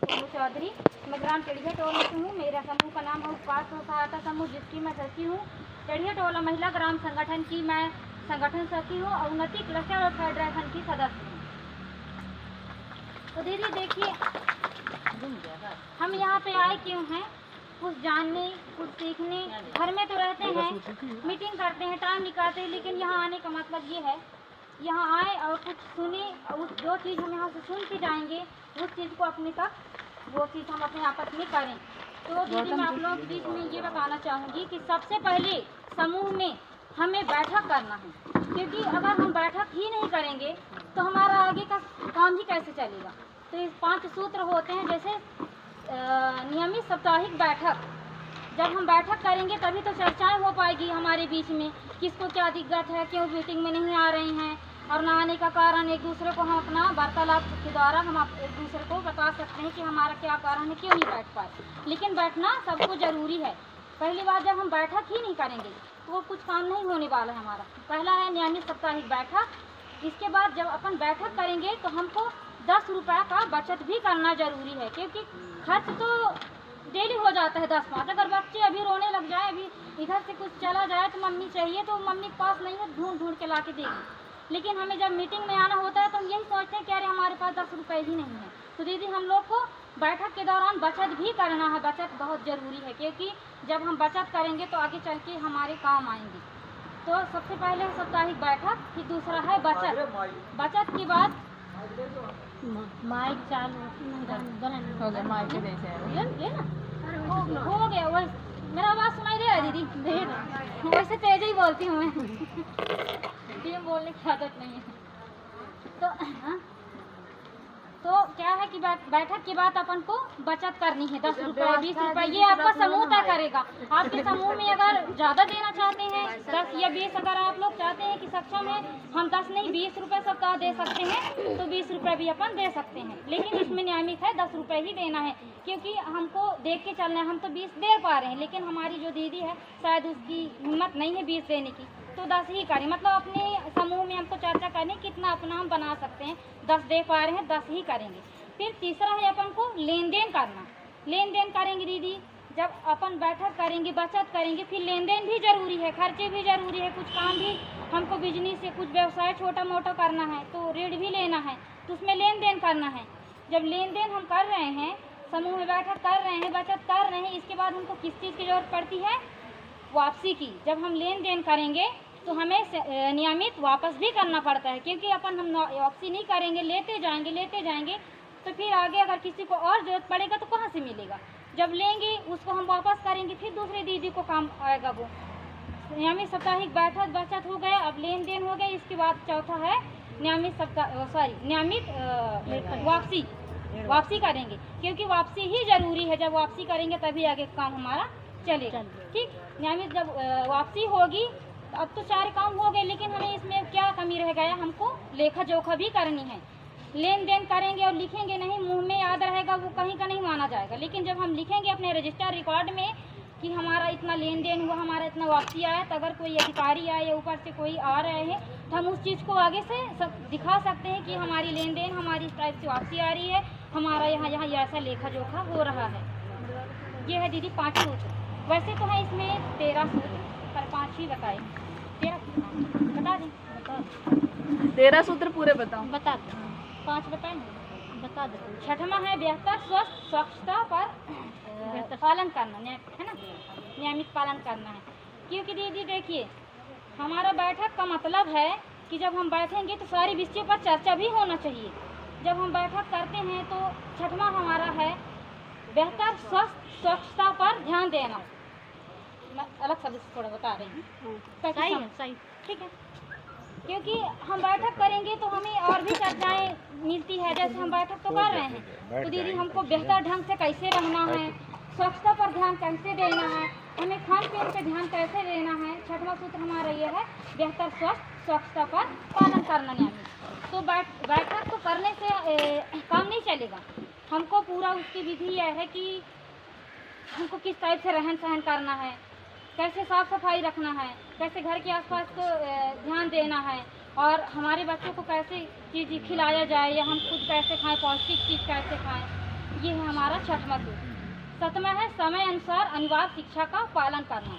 सोनू चौधरी। मैं ग्राम टेढ़िया टोला से हूँ। मेरा समूह का नाम है उपकार सहायता समूह, जिसकी मैं सचिव हूँ। टेढ़िया टोला महिला ग्राम संगठन की मैं संगठन सचिव हूँ और उन्नति क्लस्टर और फेडरेशन की सदस्य हूँ। तो दीदी देखिए, हम यहाँ पे आए क्यों हैं? कुछ जानने, कुछ सीखने। घर में तो रहते हैं, मीटिंग करते हैं, टाइम निकालते हैं, लेकिन यहाँ आने का मतलब ये है, यहाँ आए और कुछ सुने, और जो चीज़ हम यहाँ से सुन के जाएंगे उस चीज़ को अपने तक, वो चीज़ हम अपने आपस में करें। तो दीदी मैं आप लोगों के बीच में ये बताना चाहूँगी कि सबसे पहले समूह में हमें बैठक करना है, क्योंकि अगर हम बैठक ही नहीं करेंगे तो हमारा आगे का काम ही कैसे चलेगा। तो इस 5 सूत्र होते हैं, जैसे नियमित साप्ताहिक बैठक। जब हम बैठक करेंगे तभी तो चर्चाएं हो पाएगी हमारे बीच में, किसको क्या दिक्कत है, क्यों मीटिंग में नहीं आ रहे हैं, और ना आने का कारण एक दूसरे को हम अपना वार्तालाप के द्वारा हम एक दूसरे को बता सकते हैं कि हमारा क्या कारण है, क्यों नहीं बैठ पाए। लेकिन बैठना सबको ज़रूरी है। पहली बार जब हम बैठक ही नहीं करेंगे तो वो कुछ काम नहीं होने वाला है हमारा। पहला है नियमित साप्ताहिक बैठक। इसके बाद जब अपन बैठक करेंगे तो हमको 10 रुपये का बचत भी करना ज़रूरी है, क्योंकि खर्च तो डेली हो जाता है 10-5। अगर बच्चे अभी रोने लग जाए, अभी इधर से कुछ चला जाए तो मम्मी चाहिए, तो मम्मी के पास नहीं है, ढूंढ ढूंढ के ला के देगी। लेकिन हमें जब मीटिंग में आना होता है तो हम यही सोचते हैं कि अरे हमारे पास 10 रुपये ही नहीं है। तो दीदी हम लोग को बैठक के दौरान बचत भी करना है। बचत बहुत ज़रूरी है, क्योंकि जब हम बचत करेंगे तो आगे चल के हमारे काम आएंगे। तो सबसे पहले है साप्ताहिक बैठक, फिर दूसरा है बचत। बचत के बाद माइक चालू हो गया, माइक दे ये ना हो गया। वही मेरा आवाज़ सुनाई दे रहा है दीदी? वैसे तेज ही बोलती हूँ मैं, धीरे बोलने की आदत नहीं है। तो क्या है कि बैठक के बाद अपन को बचत करनी है 10 रुपये 20 रुपये, ये आपका समूह तय करेगा। आपके समूह में अगर ज़्यादा देना चाहते हैं 10 या 20, अगर आप लोग चाहते हैं कि सक्षम है हम 10 नहीं 20 रुपये सप्ताह दे सकते हैं, तो 20 रुपये भी अपन दे सकते हैं। लेकिन इसमें नियमित है 10 रुपये ही देना है, क्योंकि हमको देख के चलना है। हम तो 20 दे पा रहे हैं, लेकिन हमारी जो दीदी है शायद उसकी हिम्मत नहीं है 20 देने की, तो 10 ही करें। मतलब अपने समूह में हमको चर्चा करनी कितना अपना हम बना सकते हैं। 10 दे पा रहे हैं 10 ही करेंगे। फिर तीसरा है अपन को लेन देन करना। लेन देन करेंगे दीदी, जब अपन बैठक करेंगे, बचत करेंगे, फिर लेन देन भी ज़रूरी है, खर्चे भी ज़रूरी है। कुछ काम भी हमको बिजनेस से कुछ व्यवसाय छोटा मोटा करना है तो ऋण भी लेना है, तो उसमें लेन देन करना है। जब लेन देन हम कर रहे हैं, समूह में बैठक कर रहे हैं, बचत कर रहे हैं, इसके बाद हमको किस चीज़ की ज़रूरत पड़ती है? वापसी की। जब हम लेन देन करेंगे तो हमें नियमित वापस भी करना पड़ता है, क्योंकि अपन हम वापसी नहीं करेंगे, लेते जाएंगे तो फिर आगे अगर किसी को और ज़रूरत पड़ेगा तो कहाँ से मिलेगा। जब लेंगे उसको हम वापस करेंगे, फिर दूसरे दीदी को काम आएगा वो। नियमित साप्ताहिक बैठक बचत हो गए, अब लेन देन हो गए। इसके बाद चौथा है नियमित वापसी करेंगे, क्योंकि वापसी ही ज़रूरी है। जब वापसी करेंगे तभी आगे काम हमारा चलेगा। ठीक, नियमित जब वापसी होगी तो अब तो सारे काम हो गए, लेकिन हमें इसमें क्या कमी रह गया? हमको लेखा जोखा भी करनी है। लेन देन करेंगे और लिखेंगे नहीं, मुंह में याद रहेगा, वो कहीं का नहीं माना जाएगा। लेकिन जब हम लिखेंगे अपने रजिस्टर रिकॉर्ड में कि हमारा इतना लेन देन हुआ, हमारा इतना वापसी आया, तो अगर कोई अधिकारी आए या ऊपर से कोई आ रहे हैं तो हम उस चीज़ को आगे से दिखा सकते हैं कि हमारी लेन देन, हमारी इस टाइप से वापसी आ रही है, हमारा यहाँ ऐसा लेखा जोखा हो रहा है। ये है दीदी 5 सूत्र। वैसे तो है इसमें 13 सूत्र, पर 5 ही बताए। 13 बता दें? 13 सूत्र पूरे बताओ। बता दें, 5 बताएं, बता दें। छठवां है बेहतर स्वच्छता पर पालन करना, है ना, नियमित पालन करना है। क्योंकि दीदी देखिए, हमारा बैठक का मतलब है कि जब हम बैठेंगे तो सारी विषयों पर चर्चा भी होना चाहिए। जब हम बैठक करते हैं तो छठवां हमारा है बेहतर स्वच्छता पर ध्यान देना। मैं अलग शब्द से थोड़ा बता रही हूँ, सही ठीक है। क्योंकि हम बैठक करेंगे तो हमें और भी चर्चाएं मिलती है। जैसे हम बैठक तो कर रहे हैं तो दीदी हमको बेहतर ढंग से कैसे रहना है, स्वच्छता पर ध्यान कैसे देना है, हमें खान पीन पे ध्यान कैसे देना है। छठवां सूत्र हमारा ये है बेहतर स्वच्छता पर पालन करना नियमित। तो बैठक तो करने से काम नहीं चलेगा। हमको पूरा उसकी विधि यह है कि हमको किस टाइप से रहन सहन करना है, कैसे साफ़ सफाई रखना है, कैसे घर के आसपास को ध्यान देना है, और हमारे बच्चों को कैसे चीज़ खिलाया जाए या हम खुद कैसे खाएं, पौष्टिक चीज़ कैसे खाएं। ये है हमारा 6वां सूत्र। 7वां है समय अनुसार अनिवार्य शिक्षा का पालन करना।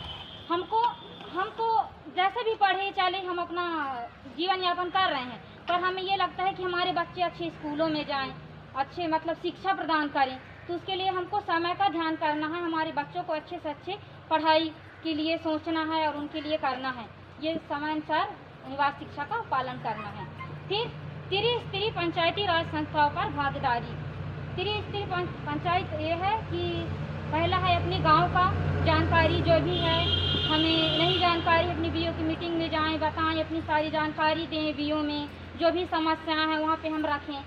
हमको जैसे भी पढ़े चले हम अपना जीवन यापन कर रहे हैं, पर हमें ये लगता है कि हमारे बच्चे अच्छे स्कूलों में जाएं, अच्छे मतलब शिक्षा प्रदान करें, तो उसके लिए हमको समय का ध्यान करना है। हमारे बच्चों को अच्छे से अच्छे पढ़ाई के लिए सोचना है और उनके लिए करना है। ये समय अनुसार अनिवार्य शिक्षा का पालन करना है। फिर त्रिस्तरीय पंचायती राज संस्थाओं पर भागीदारी। त्रिस्तरीय पंचायत ये है कि पहला है अपने गांव का जानकारी जो भी है, हमें नहीं जानकारी अपनी बीओ की मीटिंग में जाएं, बताएं, अपनी सारी जानकारी दें। बीओ में जो भी समस्याएं हैं वहाँ पे हम रखें।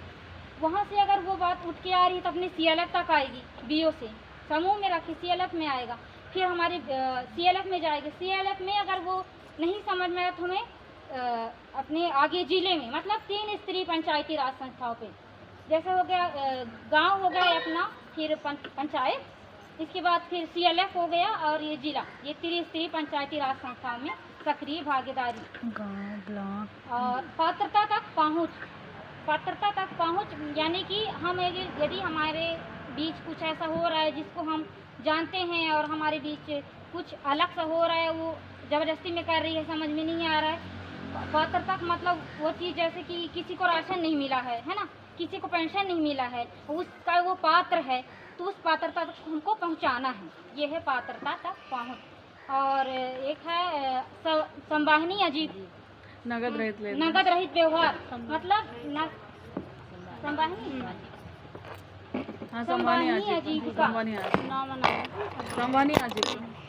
वहाँ से अगर वो बात उठ के आ रही तो अपनी CLF तक आएगी, बीओ से समूह में रखें, CLF में आएगा, फिर हमारी CLF में जाएगी। CLF में अगर वो नहीं समझ में आए तो हमें अपने आगे जिले में, मतलब 3 स्तरीय पंचायती राज संस्थाओं पे, जैसे हो गया गांव हो गया अपना, फिर पंचायत, इसके बाद फिर CLF हो गया और ये जिला, ये त्रिस्तरीय पंचायती राज संस्थाओं में सक्रिय भागीदारी। गांव, ब्लॉक और पात्रता तक पहुँच यानी कि हम यदि हमारे बीच कुछ ऐसा हो रहा है जिसको हम जानते हैं और हमारे बीच कुछ अलग सा हो रहा है, वो ज़बरदस्ती में कर रही है, समझ में नहीं आ रहा है। पात्रता मतलब वो चीज़ जैसे कि किसी को राशन नहीं मिला है ना, किसी को पेंशन नहीं मिला है, उसका वो पात्र है, तो उस पात्रता तक हमको पहुंचाना है। ये है पात्रता तक पहुंच। और एक है संवाहनीय आजीविका, नगद रहित व्यवहार, मतलब संवाहनीय आजीविका।